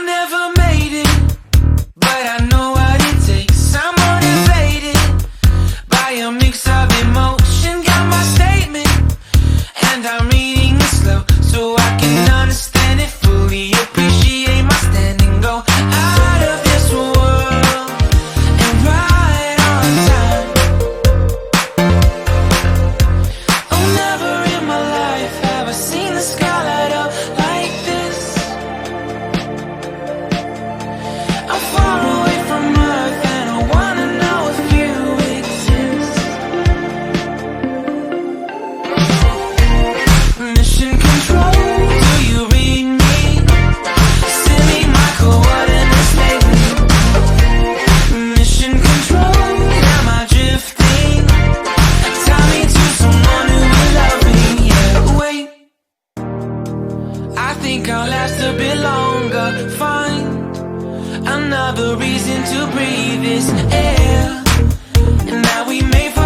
never made it, but I know what it takes. I'm motivated by a mix of emotion. Got my statement, and I'm reading it slow so I can understand it fully. Appreciate my standing, go out of this world and right on time. Oh, never in my life have I seen the sky light up like this. I'm far away from Earth and I wanna know if you exist. Mission control, do you read me? Send me my coordinates lately. Mission control, am I drifting? Tie me to someone who will love me. Yeah, wait, I think I'll last a bit longer. Find another reason to breathe this air, and now we may fall